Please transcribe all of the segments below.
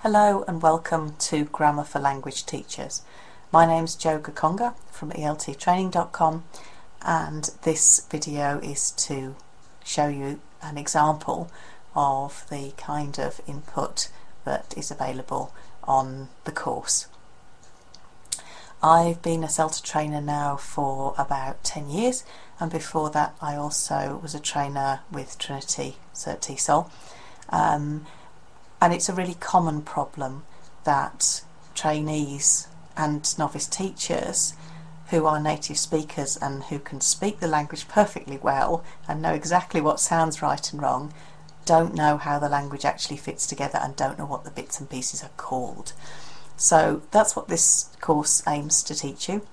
Hello and welcome to Grammar for Language Teachers. My name's Jo Gakonga from elttraining.com, and this video is to show you an example of the kind of input that is available on the course. I've been a CELTA trainer now for about 10 years, and before that I also was a trainer with Trinity Cert TESOL. And it's a really common problem that trainees and novice teachers who are native speakers and who can speak the language perfectly well and know exactly what sounds right and wrong don't know how the language actually fits together and don't know what the bits and pieces are called. So that's what this course aims to teach you.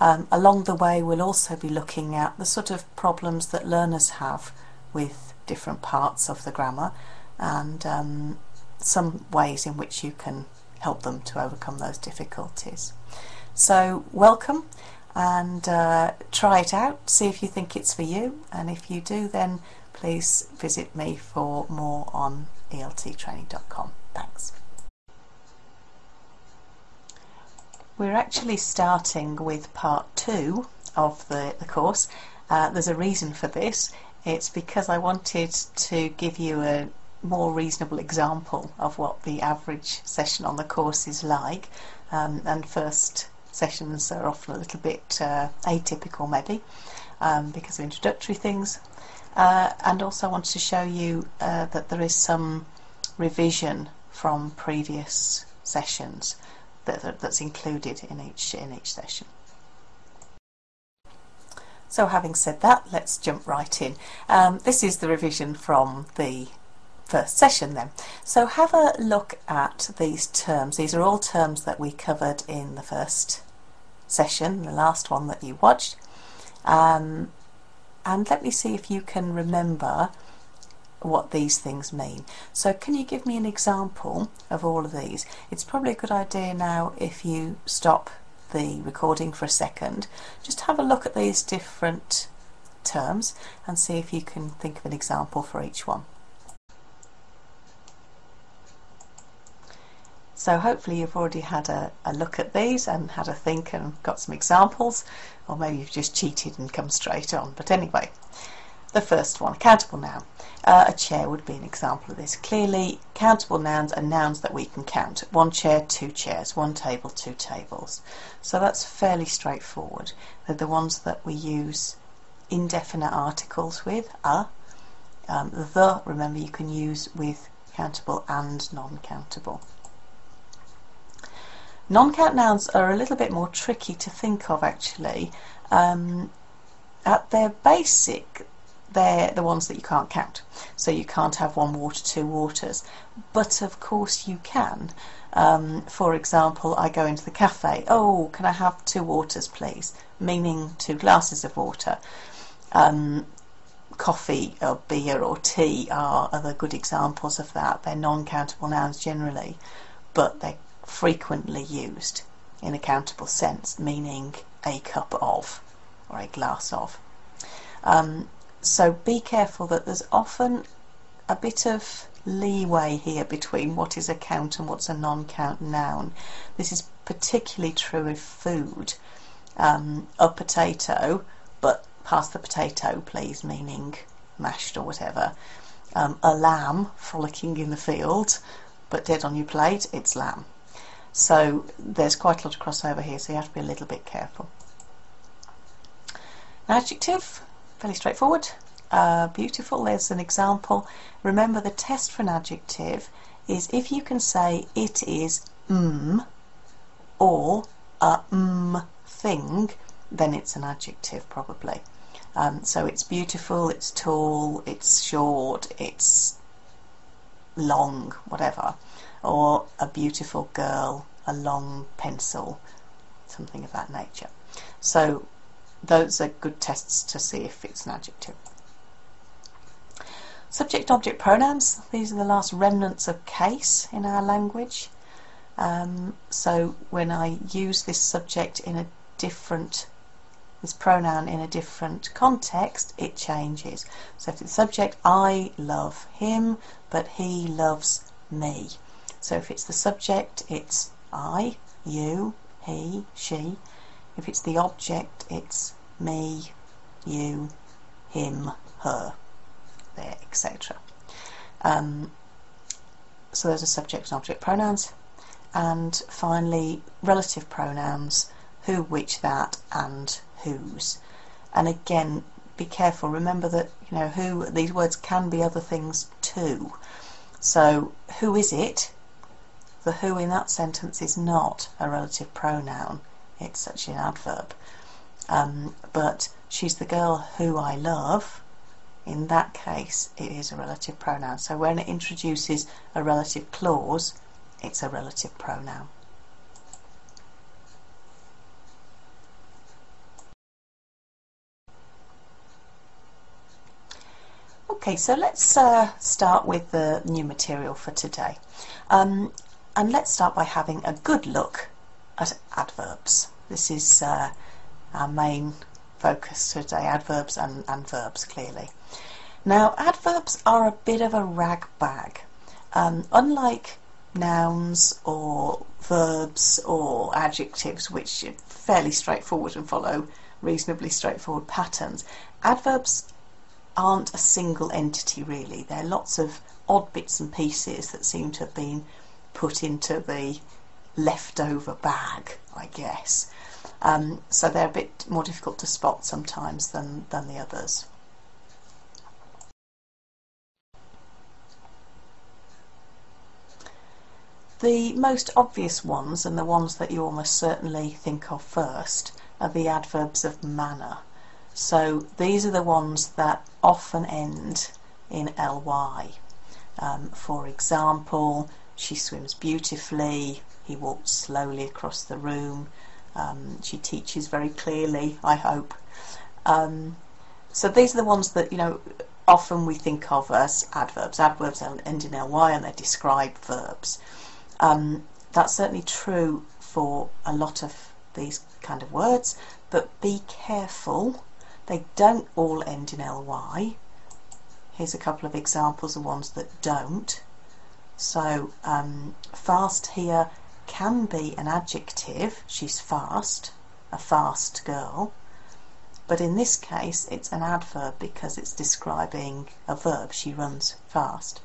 Along the way we'll also be looking at the sort of problems that learners have with different parts of the grammar and some ways in which you can help them to overcome those difficulties. So welcome, and try it out, see if you think it's for you, and if you do then please visit me for more on elttraining.com. Thanks. We're actually starting with part 2 of the course. There's a reason for this. It's because I wanted to give you a more reasonable example of what the average session on the course is like, and first sessions are often a little bit atypical maybe because of introductory things, and also I want to show you that there is some revision from previous sessions that's included in each session. So having said that, let's jump right in. This is the revision from the first session then. So have a look at these terms. These are all terms that we covered in the first session, the last one that you watched, and let me see if you can remember what these things mean. So can you give me an example of all of these? It's probably a good idea now if you stop the recording for a second, just have a look at these different terms and see if you can think of an example for each one. So hopefully you've already had a look at these and had a think and got some examples, or maybe you've just cheated and come straight on. But anyway, the first one, countable noun. A chair would be an example of this. Clearly, countable nouns are nouns that we can count. 1 chair, 2 chairs, 1 table, 2 tables. So that's fairly straightforward. They're the ones that we use indefinite articles with, the, remember, you can use with countable and non-countable. Non-count nouns are a little bit more tricky to think of actually. At their basic, they're the ones that you can't count. So you can't have 1 water, 2 waters. But of course you can. For example, I go into the cafe. Oh, can I have 2 waters please? Meaning 2 glasses of water. Coffee or beer or tea are other good examples of that. They're non-countable nouns generally, but they're frequently used in a countable sense, meaning a cup of or a glass of. So be careful that there's often a bit of leeway here between what is a count and what's a non-count noun. This is particularly true of food. A potato, but pass the potato please, meaning mashed or whatever. A lamb frolicking in the field, but dead on your plate, it's lamb. So there's quite a lot of crossover here, so you have to be a little bit careful. An adjective, fairly straightforward. Beautiful, there's an example. Remember, the test for an adjective is if you can say it is or a thing, then it's an adjective probably. So it's beautiful, it's tall, it's short, it's long, whatever. Or a beautiful girl, a long pencil, something of that nature. So those are good tests to see if it's an adjective. Subject-object pronouns, these are the last remnants of case in our language. So when I use this subject in a different, this pronoun in a different context, it changes. So if it's subject, I love him, but he loves me. So if it's the subject, it's I, you, he, she. If it's the object, it's me, you, him, her, there, etc. So those are subject and object pronouns. And finally, relative pronouns, who, which, that, and whose. And again, be careful. Remember that, you know, who, these words can be other things too. So who is it? The who in that sentence is not a relative pronoun. It's actually an adverb. But she's the girl who I love. In that case, it is a relative pronoun. So when it introduces a relative clause, it's a relative pronoun. Okay, so let's start with the new material for today. And let's start by having a good look at adverbs. This is our main focus today, adverbs and verbs, clearly. Now, adverbs are a bit of a rag bag. Unlike nouns or verbs or adjectives, which are fairly straightforward and follow reasonably straightforward patterns, adverbs aren't a single entity really. There are lots of odd bits and pieces that seem to have been put into the leftover bag, I guess. So they're a bit more difficult to spot sometimes than the others. The most obvious ones, and the ones that you almost certainly think of first, are the adverbs of manner. So these are the ones that often end in ly. For example, she swims beautifully, he walks slowly across the room, she teaches very clearly, I hope. So these are the ones that, you know, often we think of as adverbs. Adverbs end in ly and they describe verbs. That's certainly true for a lot of these kind of words, but be careful, they don't all end in ly. Here's a couple of examples of ones that don't. So fast here can be an adjective, she's fast, a fast girl, but in this case it's an adverb because it's describing a verb, she runs fast.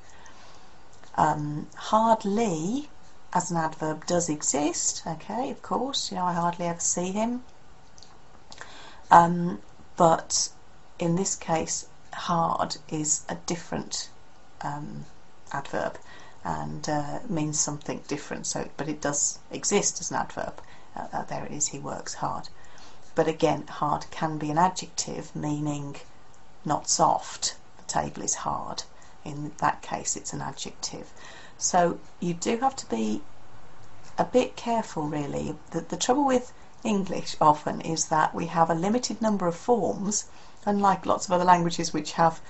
Hardly as an adverb does exist, okay, of course, you know, I hardly ever see him, but in this case hard is a different adverb and means something different, so but it does exist as an adverb. There it is, he works hard. But again, hard can be an adjective meaning not soft, the table is hard. In that case it's an adjective. So you do have to be a bit careful really. The trouble with English often is that we have a limited number of forms, unlike lots of other languages which have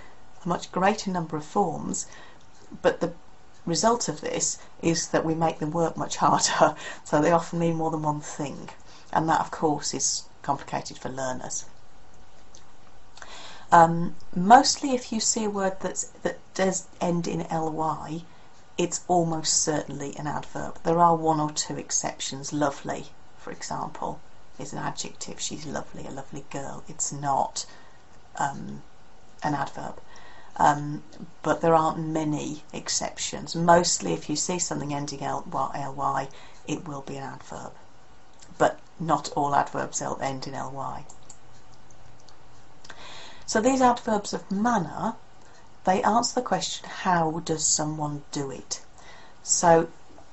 a much greater number of forms, but the result of this is that we make them work much harder, so they often mean more than one thing, and that of course is complicated for learners. Mostly if you see a word that does end in ly, it's almost certainly an adverb. There are one or two exceptions. Lovely, for example, is an adjective. She's lovely, a lovely girl. It's not an adverb. But there aren't many exceptions. Mostly if you see something ending ly, it will be an adverb. But not all adverbs end in ly. So these adverbs of manner, they answer the question, how does someone do it? So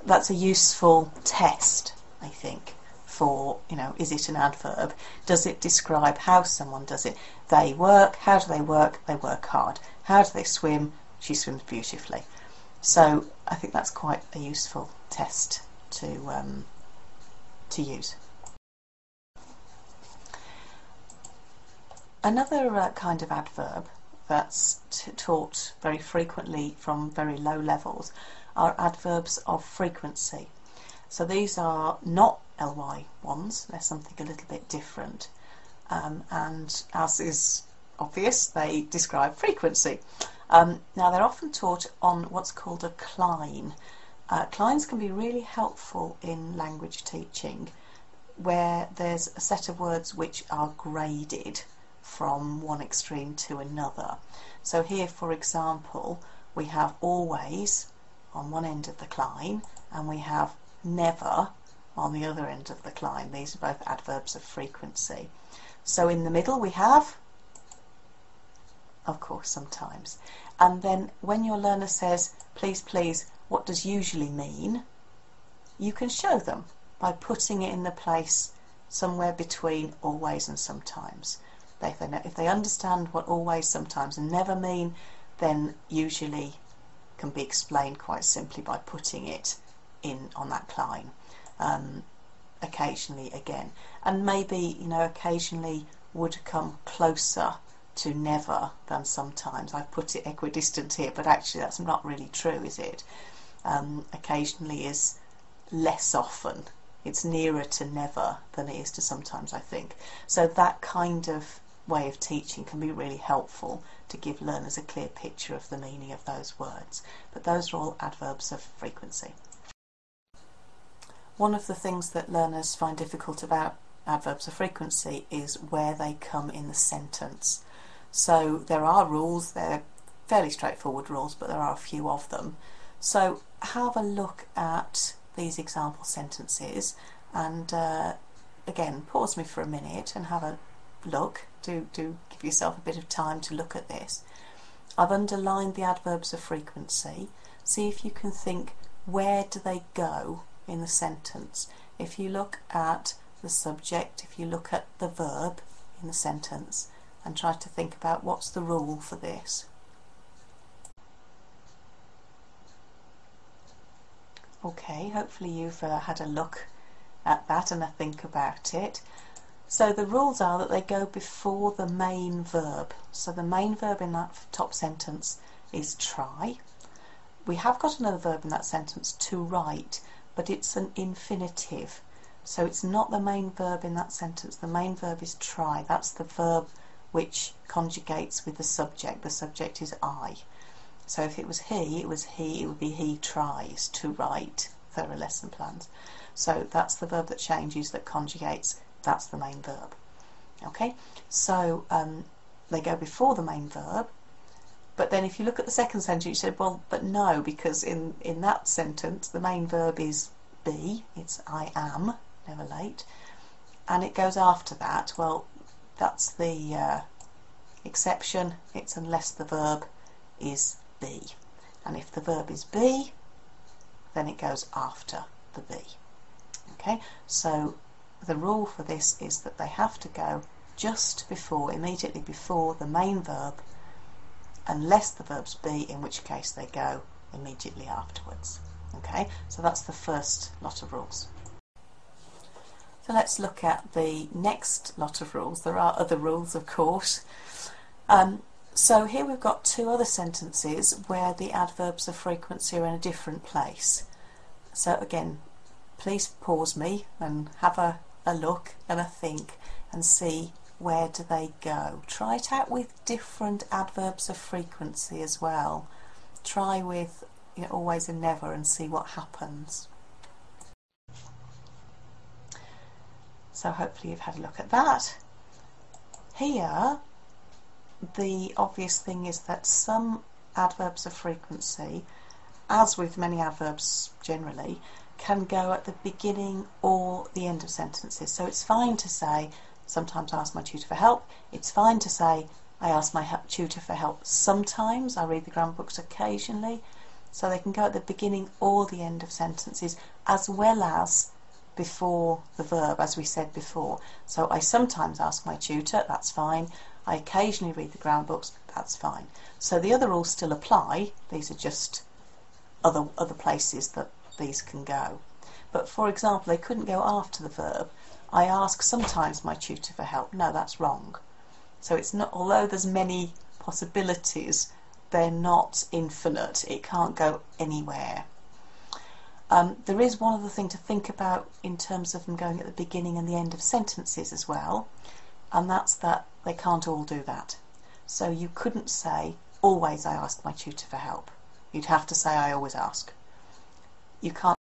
that's a useful test, I think, for, you know, is it an adverb? Does it describe how someone does it? They work, how do they work? They work hard. How do they swim? She swims beautifully. So I think that's quite a useful test to use. Another kind of adverb that's taught very frequently from very low levels are adverbs of frequency. So these are not ly ones, they're something a little bit different, and as is obvious, they describe frequency. Now they're often taught on what's called a cline. Clines can be really helpful in language teaching where there's a set of words which are graded from one extreme to another. So here, for example, we have always on one end of the cline and we have never on the other end of the cline. These are both adverbs of frequency. So in the middle we have, of course, sometimes. And then when your learner says, please, please, what does usually mean, you can show them by putting it in the place somewhere between always and sometimes. If they understand what always, sometimes and never mean, then usually can be explained quite simply by putting it in on that cline. Occasionally again, and maybe, you know, occasionally would come closer to never than sometimes. I've put it equidistant here, but actually that's not really true, is it? Occasionally is less often. It's nearer to never than it is to sometimes, I think. So that kind of way of teaching can be really helpful to give learners a clear picture of the meaning of those words. But those are all adverbs of frequency. One of the things that learners find difficult about adverbs of frequency is where they come in the sentence. So there are rules, they're fairly straightforward rules, but there are a few of them. So have a look at these example sentences and again, pause me for a minute and have a look. Do give yourself a bit of time to look at this. I've underlined the adverbs of frequency. See if you can think, where do they go in the sentence? If you look at the subject, if you look at the verb in the sentence and try to think about what's the rule for this. Okay, hopefully you've had a look at that and a think about it. So the rules are that they go before the main verb. So the main verb in that top sentence is try. We have got another verb in that sentence, to write, but it's an infinitive. So it's not the main verb in that sentence. The main verb is try. That's the verb which conjugates with the subject. The subject is I. So if it was he, it would be he tries to write. There are lesson plans. So that's the verb that changes, that conjugates. That's the main verb. Okay, so they go before the main verb. But then if you look at the second sentence, you said, well, but no, because in that sentence, the main verb is be. It's I am, never late. And it goes after that. Well, that's the exception. It's unless the verb is be. And if the verb is be, then it goes after the be. Okay, so the rule for this is that they have to go just before, immediately before the main verb, unless the verb's be, in which case they go immediately afterwards. Okay, so that's the first lot of rules. So let's look at the next lot of rules. There are other rules, of course. So here we've got two other sentences where the adverbs of frequency are in a different place. So again, please pause me and have a look and a think and see where do they go. Try it out with different adverbs of frequency as well. Try with, you know, always and never and see what happens. So hopefully you've had a look at that. Here, the obvious thing is that some adverbs of frequency, as with many adverbs generally, can go at the beginning or the end of sentences. So it's fine to say, sometimes I ask my tutor for help. It's fine to say, I ask my tutor for help sometimes. I read the grammar books occasionally. So they can go at the beginning or the end of sentences, as well as before the verb, as we said before. So I sometimes ask my tutor, that's fine. I occasionally read the grammar books, that's fine. So the other rules still apply. These are just other places that these can go. But for example, they couldn't go after the verb. I ask sometimes my tutor for help. No, that's wrong. So it's not, although there's many possibilities, they're not infinite. It can't go anywhere. There is one other thing to think about in terms of them going at the beginning and the end of sentences as well, and that's that they can't all do that. So you couldn't say, always I ask my tutor for help. You'd have to say, I always ask. You can't